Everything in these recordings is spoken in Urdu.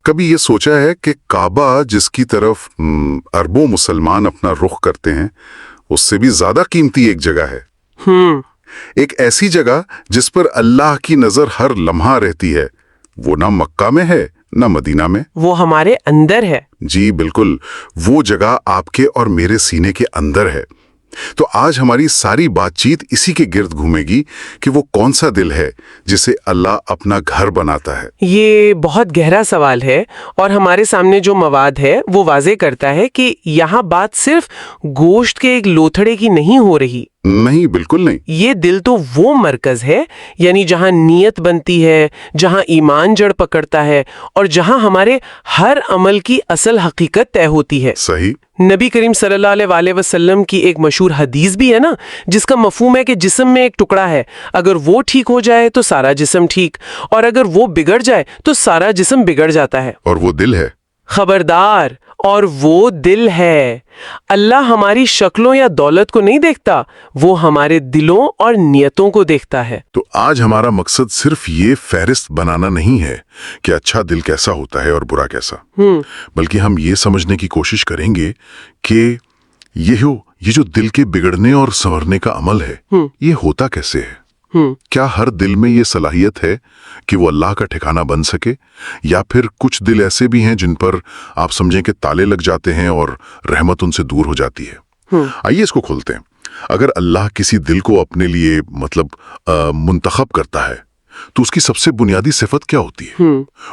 کبھی یہ سوچا ہے کہ کعبہ جس کی طرف اربوں مسلمان اپنا رخ کرتے ہیں اس سے بھی زیادہ قیمتی ایک جگہ ہے، ایک ایسی جگہ جس پر اللہ کی نظر ہر لمحہ رہتی ہے، وہ نہ مکہ میں ہے نہ مدینہ میں، وہ ہمارے اندر ہے۔ جی بالکل، وہ جگہ آپ کے اور میرے سینے کے اندر ہے۔ تو آج ہماری ساری بات چیت اسی کے گرد گھومے گی کہ وہ کون سا دل ہے جسے اللہ اپنا گھر بناتا ہے۔ یہ بہت گہرا سوال ہے، اور ہمارے سامنے جو مواد ہے وہ واضح کرتا ہے کہ یہاں بات صرف گوشت کے ایک لوتھڑے کی نہیں ہو رہی۔ نہیں، بالکل نہیں۔ یہ دل تو وہ مرکز ہے، یعنی جہاں نیت بنتی ہے، جہاں ایمان جڑ پکڑتا ہے، اور جہاں ہمارے ہر عمل کی اصل حقیقت طے ہوتی ہے۔ صحیح۔ نبی کریم صلی اللہ علیہ وسلم کی ایک مشہور حدیث بھی ہے نا، جس کا مفہوم ہے کہ جسم میں ایک ٹکڑا ہے، اگر وہ ٹھیک ہو جائے تو سارا جسم ٹھیک، اور اگر وہ بگڑ جائے تو سارا جسم بگڑ جاتا ہے۔ اور وہ دل ہے۔ خبردار، اور وہ دل ہے۔ اللہ ہماری شکلوں یا دولت کو نہیں دیکھتا، وہ ہمارے دلوں اور نیتوں کو دیکھتا ہے۔ تو آج ہمارا مقصد صرف یہ فہرست بنانا نہیں ہے کہ اچھا دل کیسا ہوتا ہے اور برا کیسا، بلکہ ہم یہ سمجھنے کی کوشش کریں گے کہ یہ جو دل کے بگڑنے اور سنورنے کا عمل ہے، یہ ہوتا کیسے ہے؟ کیا ہر دل میں یہ صلاحیت ہے کہ وہ اللہ کا ٹھکانہ بن سکے، یا پھر کچھ دل ایسے بھی ہیں جن پر آپ سمجھیں کہ تالے لگ جاتے ہیں اور رحمت ان سے دور ہو جاتی ہے؟ آئیے اس کو کھولتے ہیں۔ اگر اللہ کسی دل کو اپنے لیے منتخب کرتا ہے تو اس کی سب سے بنیادی صفت کیا ہوتی ہے؟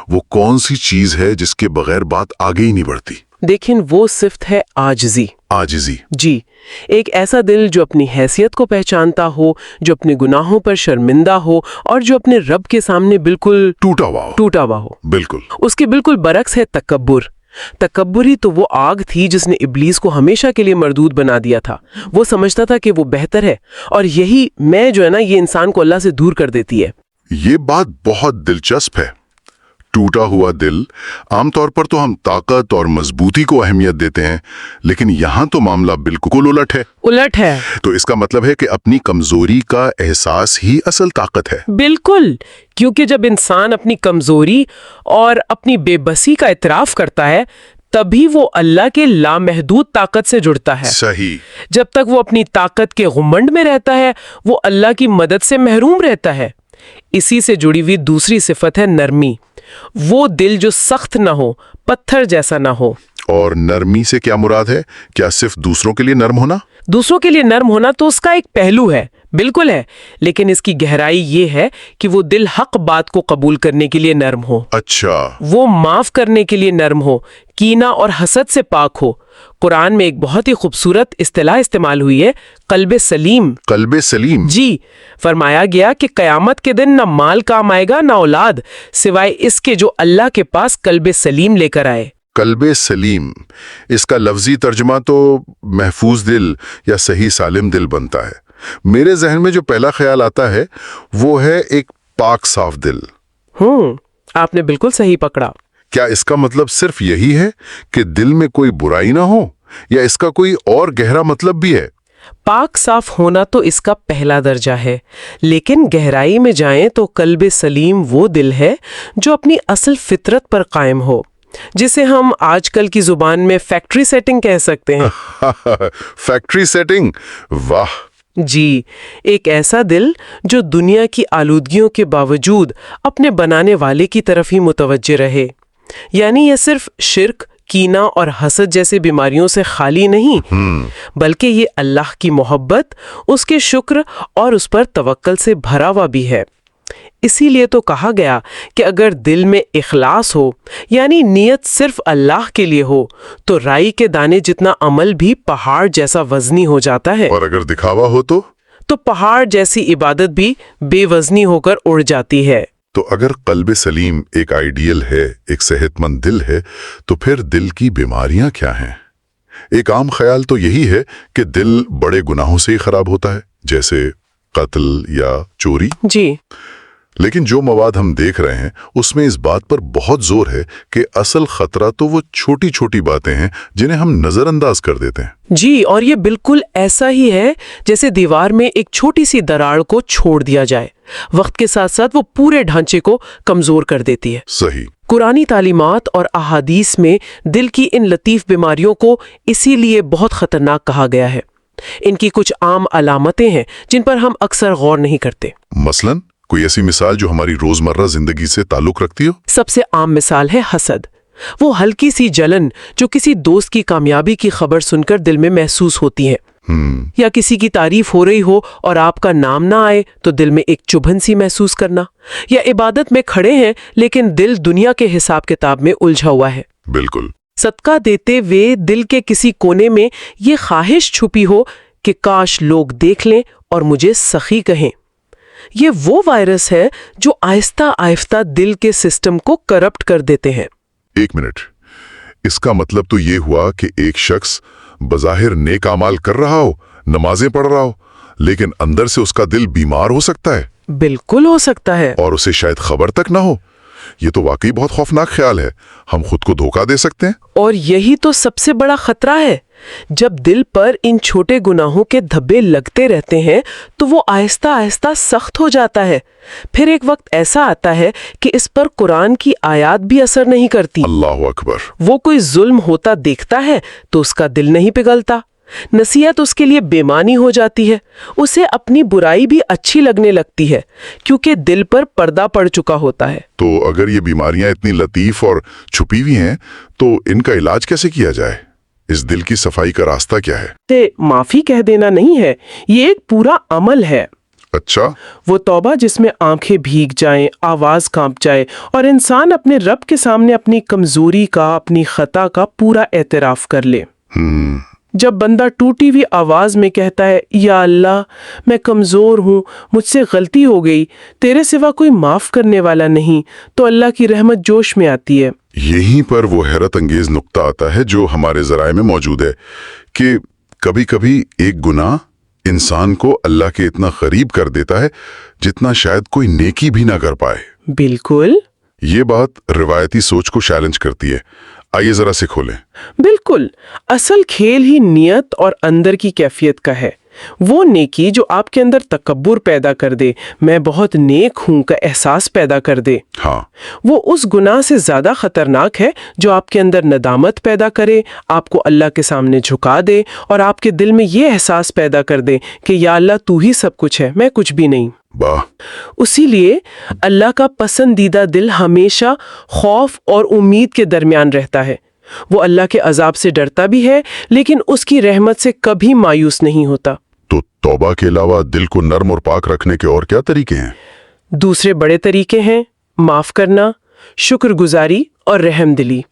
وہ کون سی چیز ہے جس کے بغیر بات آگے ہی نہیں بڑھتی؟ دیکھیں، وہ صفت ہے عاجزی۔ عاجزی؟ جی، ایک ایسا دل جو اپنی حیثیت کو پہچانتا ہو، جو اپنے گناہوں پر شرمندہ ہو، اور جو اپنے رب کے سامنے بالکل ٹوٹا ہوا ہو۔ بالکل۔ اس کے بالکل برعکس ہے تکبر۔ تکبر ہی تو وہ آگ تھی جس نے ابلیس کو ہمیشہ کے لیے مردود بنا دیا تھا۔ وہ سمجھتا تھا کہ وہ بہتر ہے، اور یہی میں جو ہے نا، یہ انسان کو اللہ سے دور کر دیتی ہے۔ یہ بات بہت دلچسپ ہے۔ ٹوٹا ہوا دل، عام طور پر تو ہم طاقت اور مضبوطی کو اہمیت دیتے ہیں، لیکن یہاں تو معاملہ بالکل الٹ ہے۔ تو اس کا مطلب ہے کہ اپنی کمزوری کا احساس ہی اصل طاقت ہے۔ بالکل، کیونکہ جب انسان اپنی کمزوری اور اپنی بے بسی کا اعتراف کرتا ہے، تبھی وہ اللہ کے لامحدود طاقت سے جڑتا ہے۔ صحیح۔ جب تک وہ اپنی طاقت کے غمنڈ میں رہتا ہے، وہ اللہ کی مدد سے محروم رہتا ہے۔ اسی سے جڑی ہوئی دوسری صفت ہے نرمی۔ وہ دل جو سخت نہ ہو، پتھر جیسا نہ ہو۔ اور نرمی سے کیا مراد ہے؟ کیا صرف دوسروں کے لیے نرم ہونا؟ دوسروں کے لیے نرم ہونا تو اس کا ایک پہلو ہے، بالکل ہے، لیکن اس کی گہرائی یہ ہے کہ وہ دل حق بات کو قبول کرنے کے لیے نرم ہو۔ اچھا۔ وہ معاف کرنے کے لیے نرم ہو، کینہ اور حسد سے پاک ہو۔ قرآن میں ایک بہت ہی خوبصورت اصطلاح استعمال ہوئی ہے، قلب سلیم۔ قلب سلیم؟ جی، فرمایا گیا کہ قیامت کے دن نہ مال کام آئے گا نہ اولاد، سوائے اس کے جو اللہ کے پاس قلب سلیم لے کر آئے۔ قلب سلیم، اس کا لفظی ترجمہ تو محفوظ دل یا صحیح سالم دل بنتا ہے۔ میرے ذہن میں جو پہلا خیال آتا ہے وہ ہے ایک پاک صاف دل۔ آپ نے بالکل صحیح پکڑا۔ کیا اس کا مطلب صرف یہی ہے کہ دل میں کوئی برائی نہ ہو، یا اس کا کوئی اور گہرا مطلب بھی ہے؟ پاک صاف ہونا تو اس کا پہلا درجہ ہے، لیکن گہرائی میں جائیں تو قلب سلیم وہ دل ہے جو اپنی اصل فطرت پر قائم ہو، جسے ہم آج کل کی زبان میں فیکٹری سیٹنگ کہہ سکتے ہیں۔ Factory setting? واہ! جی، ایک ایسا دل جو دنیا کی آلودگیوں کے باوجود اپنے بنانے والے کی طرف ہی متوجہ رہے۔ یعنی یہ صرف شرک، کینہ اور حسد جیسے بیماریوں سے خالی نہیں، بلکہ یہ اللہ کی محبت، اس کے شکر اور اس پر توکل سے بھرا ہوا بھی ہے۔ اسی لیے تو کہا گیا کہ اگر دل میں اخلاص ہو، یعنی نیت صرف اللہ کے لیے ہو، تو رائی کے دانے جتنا عمل بھی پہاڑ جیسا وزنی ہو جاتا ہے، اور اگر دکھاوا ہو تو پہاڑ جیسی عبادت بھی بے وزنی ہو کر اڑ جاتی ہے۔ تو اگر قلب سلیم ایک آئیڈیل ہے، ایک صحت مند دل ہے، تو پھر دل کی بیماریاں کیا ہیں؟ ایک عام خیال تو یہی ہے کہ دل بڑے گناہوں سے ہی خراب ہوتا ہے، جیسے قتل یا چوری۔ جی، لیکن جو مواد ہم دیکھ رہے ہیں اس میں اس بات پر بہت زور ہے کہ اصل خطرہ تو وہ چھوٹی چھوٹی باتیں ہیں جنہیں ہم نظر انداز کر دیتے ہیں۔ جی، اور یہ بالکل ایسا ہی ہے جیسے دیوار میں ایک چھوٹی سی دراڑ کو چھوڑ دیا جائے، وقت کے ساتھ ساتھ وہ پورے ڈھانچے کو کمزور کر دیتی ہے۔ صحیح۔ قرآنی تعلیمات اور احادیث میں دل کی ان لطیف بیماریوں کو اسی لیے بہت خطرناک کہا گیا ہے۔ ان کی کچھ عام علامتیں ہیں جن پر ہم اکثر غور نہیں کرتے۔ مثلاً کوئی ایسی مثال جو ہماری روزمرہ زندگی سے تعلق رکھتی ہو؟ سب سے عام مثال ہے حسد۔ وہ ہلکی سی جلن جو کسی دوست کی کامیابی کی خبر سن کر دل میں محسوس ہوتی ہے، یا کسی کی تعریف ہو رہی ہو اور آپ کا نام نہ آئے تو دل میں ایک چبھن سی محسوس کرنا، یا عبادت میں کھڑے ہیں لیکن دل دنیا کے حساب کتاب میں الجھا ہوا ہے۔ بالکل۔ صدقہ دیتے ہوئے دل کے کسی کونے میں یہ خواہش چھپی ہو کہ کاش لوگ دیکھ لیں اور مجھے سخی کہیں۔ یہ وہ وائرس ہے جو آہستہ آہستہ دل کے سسٹم کو کرپٹ کر دیتے ہیں۔ ایک منٹ، اس کا مطلب تو یہ ہوا کہ ایک شخص بظاہر نیک اعمال کر رہا ہو، نمازیں پڑھ رہا ہو، لیکن اندر سے اس کا دل بیمار ہو سکتا ہے۔ بالکل ہو سکتا ہے۔ اور اسے شاید خبر تک نہ ہو۔ یہ تو واقعی بہت خوفناک خیال ہے۔ ہم خود کو دھوکہ دے سکتے ہیں۔ اور یہی تو سب سے بڑا خطرہ ہے۔ جب دل پر ان چھوٹے گناہوں کے دھبے لگتے رہتے ہیں تو وہ آہستہ آہستہ سخت ہو جاتا ہے۔ پھر ایک وقت ایسا آتا ہے کہ اس پر قرآن کی آیات بھی اثر نہیں کرتی۔ اللہ اکبر۔ وہ کوئی ظلم ہوتا دیکھتا ہے تو اس کا دل نہیں پگھلتا۔ نصیحت اس کے لیے بےمانی ہو جاتی ہے۔ اسے اپنی برائی بھی اچھی لگنے لگتی ہے کیونکہ دل پر پردہ پڑ چکا ہوتا ہے۔ تو اگر یہ بیماریاں اتنی لطیف اور چھپی ہوئی ہیں تو ان کا علاج کیسے کیا جائے؟ اس دل کی صفائی کا راستہ کیا ہے؟ سے معافی کہہ دینا نہیں ہے، یہ ایک پورا عمل ہے۔ اچھا۔ وہ توبہ جس میں آنکھیں بھیگ جائیں، آواز کانپ جائے اور انسان اپنے رب کے سامنے اپنی کمزوری کا، اپنی خطا کا پورا اعتراف کر لے۔ جب بندہ ٹوٹی ہوئی آواز میں کہتا ہے یا اللہ میں کمزور ہوں، مجھ سے غلطی ہو گئی، تیرے سوا کوئی معاف کرنے والا نہیں، تو اللہ کی رحمت جوش میں آتی ہے۔ یہیں پر وہ حیرت انگیز نقطہ آتا ہے جو ہمارے ذرائع میں موجود ہے کہ کبھی کبھی ایک گناہ انسان کو اللہ کے اتنا قریب کر دیتا ہے جتنا شاید کوئی نیکی بھی نہ کر پائے۔ بالکل۔ یہ بات روایتی سوچ کو چیلنج کرتی ہے۔ آئیے ذرا سے کھولیں۔ بالکل، اصل کھیل ہی نیت اور اندر کی کیفیت کا ہے۔ وہ نیکی جو آپ کے اندر تکبر پیدا کر دے، میں بہت نیک ہوں کا احساس پیدا کر دے، ہاں، وہ اس گناہ سے زیادہ خطرناک ہے جو آپ کے اندر ندامت پیدا کرے، آپ کو اللہ کے سامنے جھکا دے اور آپ کے دل میں یہ احساس پیدا کر دے کہ یا اللہ تو ہی سب کچھ ہے، میں کچھ بھی نہیں۔ واہ۔ اسی لیے اللہ کا پسندیدہ دل ہمیشہ خوف اور امید کے درمیان رہتا ہے۔ وہ اللہ کے عذاب سے ڈرتا بھی ہے لیکن اس کی رحمت سے کبھی مایوس نہیں ہوتا۔ تو توبہ کے علاوہ دل کو نرم اور پاک رکھنے کے اور کیا طریقے ہیں؟ دوسرے بڑے طریقے ہیں معاف کرنا، شکر گزاری اور رحم دلی۔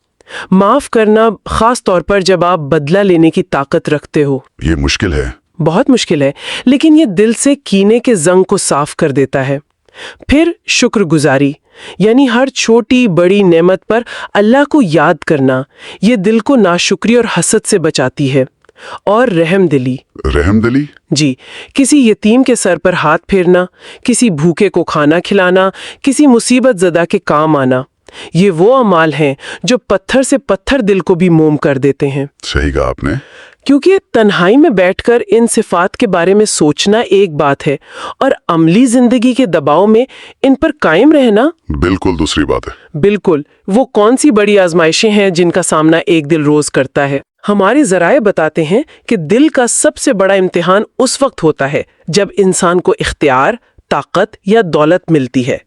معاف کرنا خاص طور پر جب آپ بدلہ لینے کی طاقت رکھتے ہو۔ یہ مشکل ہے۔ بہت مشکل ہے، لیکن یہ دل سے کینے کے زنگ کو صاف کر دیتا ہے۔ پھر شکر گزاری، یعنی ہر چھوٹی بڑی نعمت پر اللہ کو یاد کرنا، یہ دل کو ناشکری اور حسد سے بچاتی ہے۔ اور رحم دلی۔ رحم دلی؟ جی، کسی یتیم کے سر پر ہاتھ پھیرنا، کسی بھوکے کو کھانا کھلانا، کسی مصیبت زدہ کے کام آنا، یہ وہ اعمال ہیں جو پتھر سے پتھر دل کو بھی موم کر دیتے ہیں۔ صحیح کہا آپ نے۔ کیونکہ تنہائی میں بیٹھ کر ان صفات کے بارے میں سوچنا ایک بات ہے اور عملی زندگی کے دباؤ میں ان پر قائم رہنا بالکل دوسری بات ہے۔ بالکل، وہ کون سی بڑی آزمائشیں ہیں جن کا سامنا ایک دل روز کرتا ہے۔ ہمارے ذرائع بتاتے ہیں کہ دل کا سب سے بڑا امتحان اس وقت ہوتا ہے جب انسان کو اختیار، طاقت یا دولت ملتی ہے۔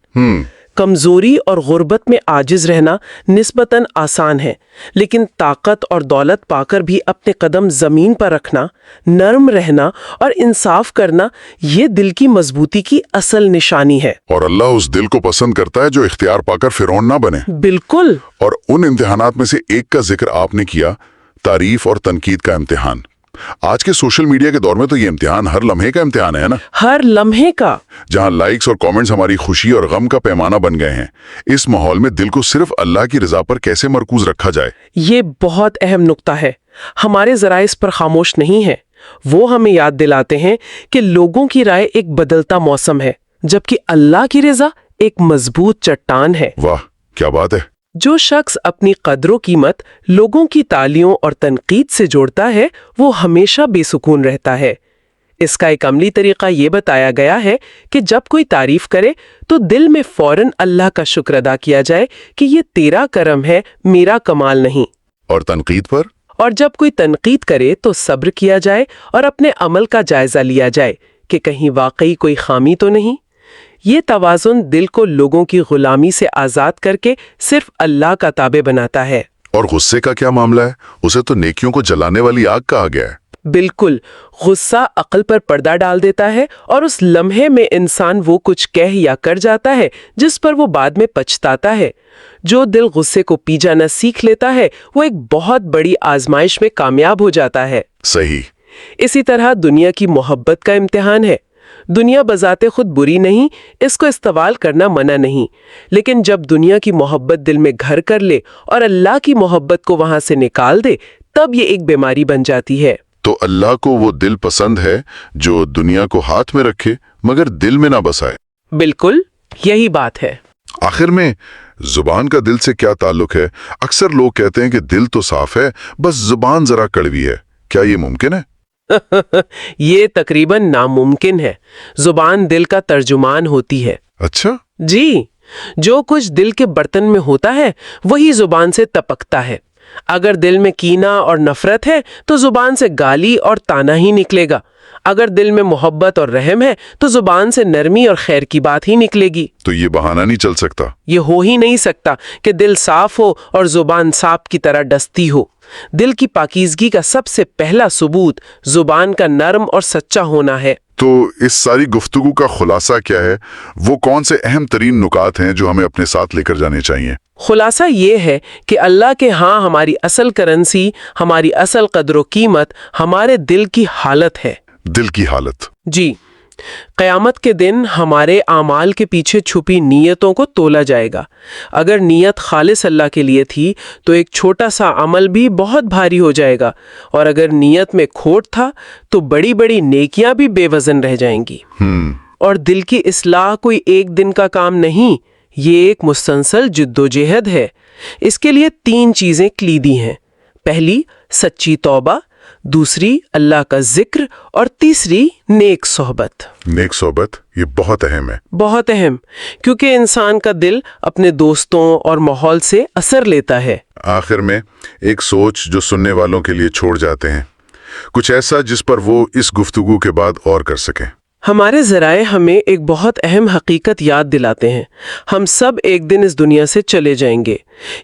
کمزوری اور غربت میں عاجز رہنا نسبتاً آسان ہے، لیکن طاقت اور دولت پا کر بھی اپنے قدم زمین پر رکھنا، نرم رہنا اور انصاف کرنا، یہ دل کی مضبوطی کی اصل نشانی ہے۔ اور اللہ اس دل کو پسند کرتا ہے جو اختیار پا کر فرعون نہ بنے۔ بالکل۔ اور ان امتحانات میں سے ایک کا ذکر آپ نے کیا، تعریف اور تنقید کا امتحان۔ آج کے سوشل میڈیا کے دور میں تو یہ امتحان ہر لمحے کا امتحان ہے نا؟ ہر لمحے کا۔ جہاں لائکس اور کامنٹس ہماری خوشی اور غم کا پیمانہ بن گئے ہیں، اس ماحول میں دل کو صرف اللہ کی رضا پر کیسے مرکوز رکھا جائے؟ یہ بہت اہم نقطہ ہے۔ ہمارے ذرائع اس پر خاموش نہیں ہیں۔ وہ ہمیں یاد دلاتے ہیں کہ لوگوں کی رائے ایک بدلتا موسم ہے، جبکہ اللہ کی رضا ایک مضبوط چٹان ہے۔ واہ، کیا بات ہے! جو شخص اپنی قدر و قیمت لوگوں کی تالیوں اور تنقید سے جوڑتا ہے وہ ہمیشہ بے سکون رہتا ہے۔ اس کا ایک عملی طریقہ یہ بتایا گیا ہے کہ جب کوئی تعریف کرے تو دل میں فوراً اللہ کا شکر ادا کیا جائے کہ یہ تیرا کرم ہے، میرا کمال نہیں۔ اور تنقید پر؟ اور جب کوئی تنقید کرے تو صبر کیا جائے اور اپنے عمل کا جائزہ لیا جائے کہ کہیں واقعی کوئی خامی تو نہیں۔ یہ توازن دل کو لوگوں کی غلامی سے آزاد کر کے صرف اللہ کا تابع بناتا ہے۔ اور غصے کا کیا معاملہ ہے؟ اسے تو نیکیوں کو جلانے والی آگ کہا گیا ہے۔ بالکل، غصہ عقل پر پردہ ڈال دیتا ہے اور اس لمحے میں انسان وہ کچھ کہہ یا کر جاتا ہے جس پر وہ بعد میں پچھتاتا ہے۔ جو دل غصے کو پی جانا سیکھ لیتا ہے وہ ایک بہت بڑی آزمائش میں کامیاب ہو جاتا ہے۔ صحیح۔ اسی طرح دنیا کی محبت کا امتحان ہے۔ دنیا بذات خود بری نہیں، اس کو استعمال کرنا منع نہیں، لیکن جب دنیا کی محبت دل میں گھر کر لے اور اللہ کی محبت کو وہاں سے نکال دے تب یہ ایک بیماری بن جاتی ہے۔ تو اللہ کو وہ دل پسند ہے جو دنیا کو ہاتھ میں رکھے مگر دل میں نہ بسائے۔ بالکل، یہی بات ہے۔ آخر میں زبان کا دل سے کیا تعلق ہے؟ اکثر لوگ کہتے ہیں کہ دل تو صاف ہے، بس زبان ذرا کڑوی ہے۔ کیا یہ ممکن ہے؟ یہ تقریباً ناممکن ہے۔ زبان دل کا ترجمان ہوتی ہے۔ اچھا؟ جی، جو کچھ دل کے برتن میں ہوتا ہے وہی زبان سے ٹپکتا ہے۔ اگر دل میں کینہ اور نفرت ہے تو زبان سے گالی اور تانا ہی نکلے گا۔ اگر دل میں محبت اور رحم ہے تو زبان سے نرمی اور خیر کی بات ہی نکلے گی۔ تو یہ بہانہ نہیں چل سکتا۔ یہ ہو ہی نہیں سکتا کہ دل صاف ہو اور زبان سانپ کی طرح ڈستی ہو۔ دل کی پاکیزگی کا سب سے پہلا ثبوت زبان کا نرم اور سچا ہونا ہے۔ تو اس ساری گفتگو کا خلاصہ کیا ہے؟ وہ کون سے اہم ترین نکات ہیں جو ہمیں اپنے ساتھ لے کر جانے چاہیے؟ خلاصہ یہ ہے کہ اللہ کے ہاں ہماری اصل کرنسی، ہماری اصل قدر و قیمت ہمارے دل کی حالت ہے۔ دل کی حالت؟ جی، قیامت کے دن ہمارے اعمال کے پیچھے چھپی نیتوں کو تولا جائے گا۔ اگر نیت خالص اللہ کے لیے تھی تو ایک چھوٹا سا عمل بھی بہت بھاری ہو جائے گا، اور اگر نیت میں کھوٹ تھا تو بڑی بڑی نیکیاں بھی بے وزن رہ جائیں گی۔ اور دل کی اصلاح کوئی ایک دن کا کام نہیں، یہ ایک مسلسل جدوجہد ہے۔ اس کے لیے 3 چیزیں کلیدی ہیں۔ پہلی، سچی توبہ، دوسری اللہ کا ذکر، اور تیسری نیک صحبت۔ نیک صحبت یہ بہت اہم ہے۔ بہت اہم، کیونکہ انسان کا دل اپنے دوستوں اور ماحول سے اثر لیتا ہے۔ آخر میں ایک سوچ جو سننے والوں کے لیے چھوڑ جاتے ہیں، کچھ ایسا جس پر وہ اس گفتگو کے بعد اور کر سکیں۔ ہمارے ذرائع ہمیں ایک بہت اہم حقیقت یاد دلاتے ہیں۔ ہم سب ایک دن اس دنیا سے چلے جائیں گے۔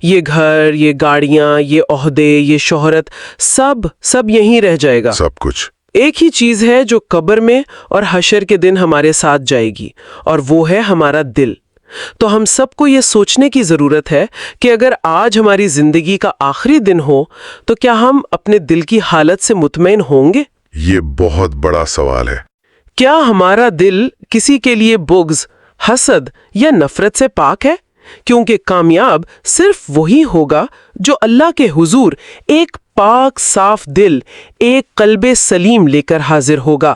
یہ گھر، یہ گاڑیاں، یہ عہدے، یہ شہرت، سب یہیں رہ جائے گا۔ سب کچھ۔ ایک ہی چیز ہے جو قبر میں اور حشر کے دن ہمارے ساتھ جائے گی، اور وہ ہے ہمارا دل۔ تو ہم سب کو یہ سوچنے کی ضرورت ہے کہ اگر آج ہماری زندگی کا آخری دن ہو تو کیا ہم اپنے دل کی حالت سے مطمئن ہوں گے؟ یہ بہت بڑا سوال ہے۔ کیا ہمارا دل کسی کے لیے بغض، حسد یا نفرت سے پاک ہے؟ کیونکہ کامیاب صرف وہی ہوگا جو اللہ کے حضور ایک پاک صاف دل، ایک قلب سلیم لے کر حاضر ہوگا۔